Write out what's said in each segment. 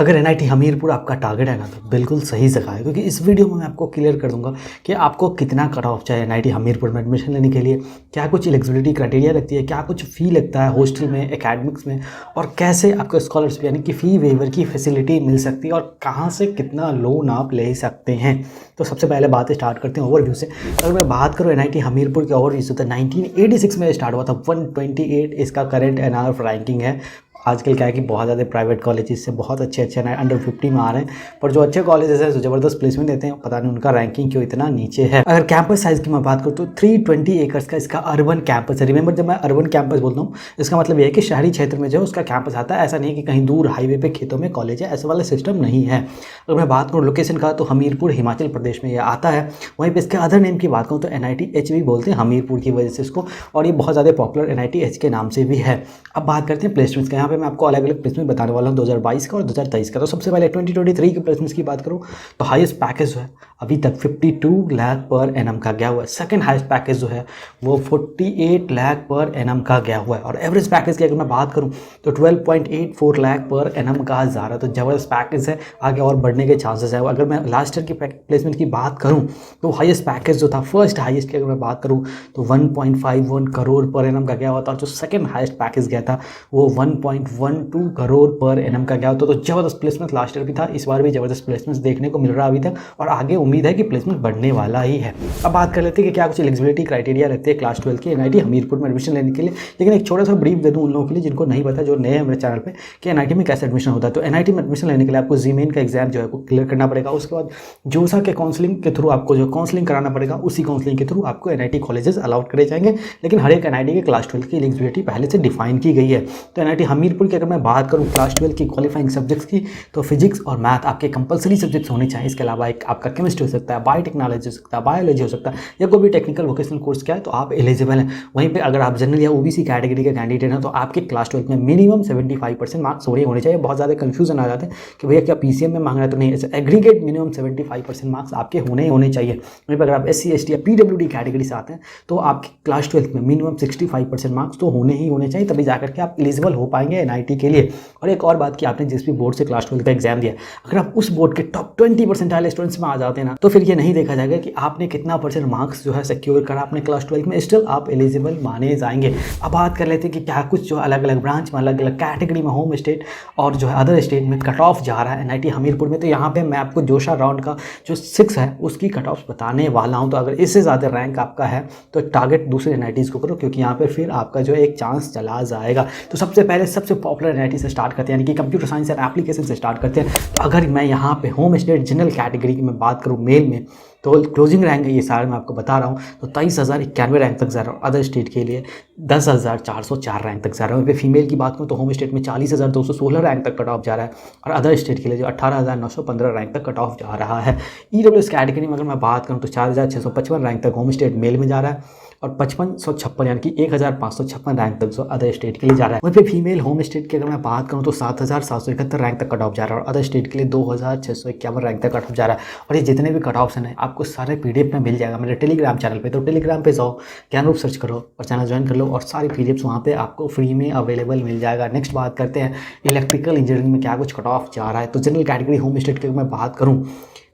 अगर एनआईटी हमीरपुर आपका टारगेट है ना तो बिल्कुल सही जगह है, क्योंकि इस वीडियो में मैं आपको क्लियर कर दूंगा कि आपको कितना कट ऑफ चाहिए एनआईटी हमीरपुर में एडमिशन लेने के लिए, क्या कुछ एलिजिबिलिटी क्राइटेरिया लगती है, क्या कुछ फ़ी लगता है हॉस्टल में, एकेडमिक्स में, और कैसे आपको स्कॉलरशिप यानी कि फ़ी वेवर की फैसिलिटी मिल सकती है और कहाँ से कितना लोन आप ले सकते हैं। तो सबसे पहले बात स्टार्ट करते हैं ओवरव्यू से। अगर मैं बात करूँ एनआईटी हमीरपुर के ओवरव्यू से तो 1986 में स्टार्ट हुआ था, 128 इसका करंट एनआरएफ रैंकिंग है। आजकल क्या है कि बहुत ज़्यादा प्राइवेट कॉलेजेस से बहुत अच्छे अंडर 50 में आ रहे हैं, पर जो अच्छे कॉलेजेस हैं जो ज़बरदस्त प्लेसमेंट देते हैं, पता नहीं उनका रैंकिंग क्यों इतना नीचे है। अगर कैंपस साइज़ की मैं बात करूँ तो 320 एकर्स का इसका अर्बन कैंपस है। रिमेंबर, जब मैं अर्बन कैंपस बोलता हूँ इसका मतलब यह है कि शहरी क्षेत्र में जो है उसका कैंपस आता है, ऐसा नहीं है कि कहीं दूर हाईवे पे खेतों में कॉलेज है, ऐसा वाला सिस्टम नहीं है। अगर मैं बात करूँ लोकेशन का तो हमीरपुर हिमाचल प्रदेश में यह आता है। वहीं पर इसके अदर नेम की बात करूँ तो NIT H भी बोलते हैं हमीरपुर की वजह से इसको, और ये बहुत ज़्यादा पॉपुलर NIT H के नाम से भी है। अब बात करते हैं प्लेसमेंट्स का। यहाँ पे मैं आपको अलग अलग प्लेसमेंट बताने वाला हूँ 2022 का और 2023 का। तो सबसे पहले 2023 के प्लेसमेंट्स की बात करूँ तो हाईएस्ट पैकेज जो है अभी तक 52 लाख पर एनम का गया हुआ है। सेकंड हाईएस्ट पैकेज जो है वो 48 लाख पर एनम का गया हुआ है, और एवरेज पैकेज की अगर मैं बात करूँ तो 12.84 लाख पर एनम का जा रहा है। तो जबरदस्त पैकेज है, आगे और बढ़ने के चांसेस है। अगर मैं लास्ट ईयर की प्लेसमेंट की बात करूँ तो हाईएस्ट पैकेज जो था, फर्स्ट हाईएस्ट की अगर मैं बात करूँ तो 1.51 करोड़ पर एनम का गया हुआ था, और जो सेकंड हाईएस्ट पैकेज गया था वो 1.12 करोड़ पर एनम का गया होता। तो जबरदस्त प्लेसमेंट लास्ट ईयर भी था, इस बार भी जबरदस्त प्लेसमेंट्स देखने को मिल रहा है अभी तक, और आगे उम्मीद है कि प्लेसमेंट बढ़ने वाला ही है। अब बात कर लेते हैं कि क्या कुछ एलिजिबिलिटी क्राइटेरिया लगते हैं क्लास 12 की एनआईटी हमीरपुर में एडमिशन लेने के लिए। लेकिन एक छोटा सा ब्रीफ दे दूं उन लोगों के लिए जिनको नहीं पता, जो नए हैं मेरे चैनल पे, कि एनआईटी में कैसे एडमिशन होता है। तो एनआईटी में एडमिशन लेने के लिए आपको जीमेन का एग्जाम जो है वो क्लियर करना पड़ेगा। उसके बाद जोसा के काउंसलिंग के थ्रू आपको जो काउंसलिंग कराना पड़ेगा, उसी काउंसलिंग के थ्रू आपको एनआईटी कॉलेजेस अलाउड करे जाएंगे। लेकिन हर एक एनआईटी के क्लास 12 की एलिजिबिलिटी पहले से डिफाइन की गई है। तो एनआईटी हमीरपुर की अगर मैं बात करूँ क्लास 12 की क्वालिफाइंग सब्जेक्ट्स की, तो फिजिक्स और मैथ आपके कंपलसरी सब्जेक्ट्स होने चाहिए। इसके अलावा एक आपका केमिस्ट्री हो सकता है, बायोटेक्नोलॉजी हो सकता है, बायोलॉजी हो सकता है, या कोई भी टेक्निकल वोकेशनल कोर्स क्या है तो आप एलिजिबल हैं। वहीं पे अगर आप जनरल या ओबीसी कैटेगरी के कैंडिडेट हैं तो आपके क्लास 12 में मिनिमम 75% मार्क्स होने चाहिए। बहुत ज़्यादा कन्फ्यूजन आ जाते हैं कि भैया क्या पीसीएम में मांग रहा है, तो नहीं, ऐसे एग्रीगेट मिनिमम 75% मार्क्स आपके होने चाहिए। वहीं पर अगर आप SC ST या PWD कैटेगरी से आते हैं तो आपके क्लास 12 में मिनिमम 65% मार्क्स तो होने चाहिए, तभी जाकर के आप एलिजिबल हो पाएंगे एनआईटी के लिए। और एक और बात कि आपने जिस भी बोर्ड से क्लास 12 का एग्जाम दिया, अगर आप उस बोर्ड के टॉप 20 परसेंटाइल स्टूडेंट्स में आ जाते हैं ना, तो फिर ये नहीं देखा जाएगा कि आपने कितना परसेंट मार्क्स जो है सिक्योर करा अपने क्लास 12 में, स्टिल आप एलिजिबल माने जाएंगे। अब बात कर लेते हैं कि क्या कुछ जो अलग अलग ब्रांच में, अलग अलग कैटेगरी में, होम स्टेट और जो है अदर स्टेट में कट ऑफ जा रहा है एनआईटी हमीरपुर में। तो यहाँ पे मैं आपको जोशा राउंड का जो 6 है उसकी कट ऑफ बताने वाला हूँ। तो अगर इससे ज़्यादा रैंक आपका है तो टारगेट दूसरे एनआईटीज़ को करो, क्योंकि यहाँ पे फिर आपका जो एक चांस चला जाएगा। तो सबसे पहले सबसे पॉपुलर एनआईटी से स्टार्ट करते हैं, यानी कि कंप्यूटर साइंस एंड एप्लीकेशन से स्टार्ट करते हैं। तो अगर मैं यहाँ पे होम स्टेट जनरल कैटेगरी की मैं बात करूँ मेल में, तो क्लोजिंग रैंक है ये सारे मैं आपको बता रहा हूँ, तो 23,091 रैंक तक जा रहा हूँ। अदर स्टेट के लिए 10,404 रैंक तक जा रहा है। वहीं पे फीमेल की बात करूँ तो होम स्टेट में 40,216 रैंक तक कट ऑफ जा रहा है, और अदर स्टेट के लिए जो 18,915 रैंक तक कट ऑफ जा रहा है। EWS कैटेगरी में अगर मैं बात करूँ तो 4,655 रैंक तक होम स्टेट मेल में जा रहा है, और 5556 यानी कि 1,556 रैंक तक जो अदर स्टेट के लिए जा रहा है। वहीं पे फीमेल होम स्टेट की अगर मैं बात करूँ तो 7,771 रैंक तक कट ऑफ जा रहा है, और अदर स्टेट के लिए 2,651 रैंक तक कट ऑफ जा रहा है। और ये जितने भी कट ऑप्शन है आपको सारे PDF में मिल जाएगा मेरे टेलीग्राम चैनल पे। तो टेलीग्राम पे जाओ, ज्ञानरूप सर्च करो और चैनल ज्वाइन कर लो, और सारी PDFs वहाँ पे आपको फ्री में अवेलेबल मिल जाएगा। नेक्स्ट बात करते हैं इलेक्ट्रिकल इंजीनियरिंग में क्या कुछ कट ऑफ जा रहा है। तो जनरल कैटेगरी होम स्टेट की अगर मैं बात करूँ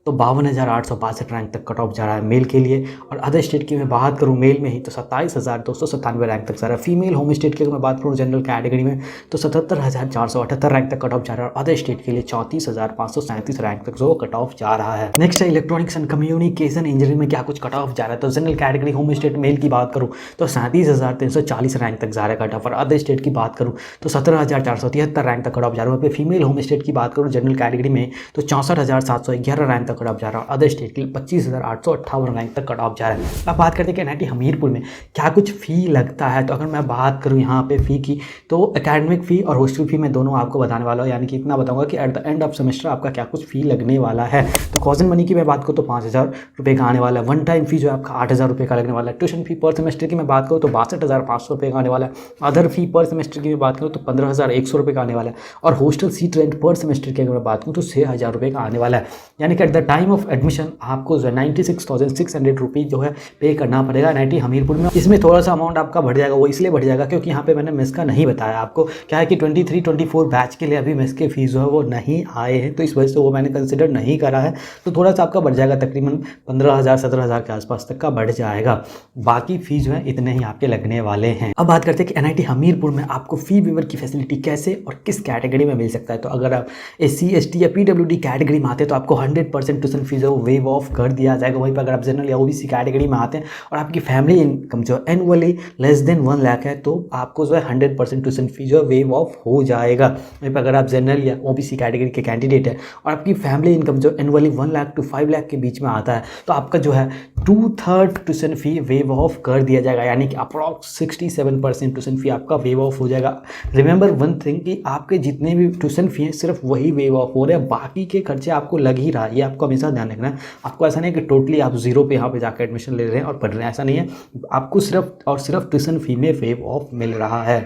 तो 52,862 रैंक तक कट ऑफ जा रहा है मेल के लिए, और अदर स्टेट की मैं बात करूं मेल में ही तो 27,297 रैंक तक जा रहा है। फीमेल होम स्टेट की अगर मैं बात करूं जनरल कैटेगरी में तो 77,478 रैंक तक कट ऑफ जा रहा है, और अदर स्टेट के लिए 34,537 रैंक तक जो कट ऑफ जा रहा है। नेक्स्ट है इलेक्ट्रॉनिक्स एंड कम्युनिकेशन इंजीनियरिंग में क्या कुछ कट ऑफ जा रहा है। तो general category home state male की बात करूँ तो 37,340 रैंक तक जा रहा है कट ऑफ, और अदर स्टेट की बात करूँ तो 17,473 रैंक तक कट ऑफ जा रहा है। फीमेल होम स्टेट की बात करूँ जनरल कैटेगरी में तो 64,711 रैंक तक कट ऑफ जा रहा है, अदर स्टेट के लिए 25,858 रैंक तक कट ऑफ जा रहा है। अब बात करते हैं कि एनआईटी हमीरपुर में क्या कुछ फ़ी लगता है। तो अगर मैं बात करूं यहाँ पे फ़ी की, तो एकेडमिक फ़ी और हॉस्टल फ़ी मैं दोनों आपको बताने वाला हूँ, यानी कि इतना बताऊंगा कि at the end of semester आपका क्या कुछ फ़ी लगने वाला है। तो कॉजन मनी की मैं बात करूँ तो 5,000 रुपये का आने वाला है। वन टाइम फ़ी जो है आपका 8,000 रुपये का लगने वाला है। ट्यूशन फ़ी पर सेमेस्टर की मैं बात करूँ तो 62,500 रुपये का आने वाला है। अदर फ़ी पर सेमेस्टर की मैं बात करूँ तो 15,100 रुपये का आने वाला है, और हॉस्टल सीट रेंट पर सेमेस्टर की अगर मैं बात करूँ तो 6,000 रुपये का आने वाला है। यानी कि at the time of admission आपको जो है 96,600 रुपीज़ जो है पे करना पड़ेगा NIT हमीरपुर में। इसमें थोड़ा सा अमाउंट आपका बढ़ जाएगा, वो इसलिए बढ़ जाएगा क्योंकि यहाँ पे मैंने मेस का नहीं बताया आपको। क्या है कि 23-24 बैच के लिए अभी मेस के फीस जो है वो नहीं आए हैं, तो इस वजह से वो मैंने कंसिडर नहीं करा है। तो थोड़ा सा आपका बढ़ जाएगा, तकरीबन 15,000-17,000 के आसपास तक का बढ़ जाएगा। बाकी फीस जो है इतने ही आपके लगने वाले हैं। अब बात करते हैं कि NIT हमीरपुर में आपको फी वेवर की फैसिलिटी कैसे और किस कैटेगरी में मिल सकता है। तो अगर आप SC ST या PWD कैटेगरी में आते हैं तो आपको 100% ट्यूशन फीस है वो वेव ऑफ कर दिया जाएगा। वहीं पर अगर आप जनरल या OBC कैटेगरी में आते हैं और आपकी फैमिली इनकम जो एनुअली लेस देन 1 लाख है तो आपको जो है 100% ट्यूशन फीस जो है वेव ऑफ हो जाएगा। वहीं पर अगर आप जनरल या OBC कैटेगरी के कैंडिडेट है और आपकी फैमिली इनकम जो एनुअली 1 लाख to 5 लाख के बीच में आता है तो आपका जो है 2/3 ट्यूशन फी वेव ऑफ कर दिया जाएगा, यानी कि अप्रॉक्स 67% ट्यूशन फी आपका वेव ऑफ हो जाएगा। रिमेंबर वन थिंग कि आपके जितने भी ट्यूशन फी हैं सिर्फ वही वेव ऑफ हो रहे हैं, बाकी के खर्चे आपको लग ही रहा है। ये आपको हमेशा ध्यान रखना है। आपको ऐसा नहीं कि टोटली आप जीरो पे यहाँ पे जाकर एडमिशन ले रहे हैं और पढ़ रहे हैं, ऐसा नहीं है। आपको सिर्फ और सिर्फ ट्यूशन फी में वेव ऑफ मिल रहा है।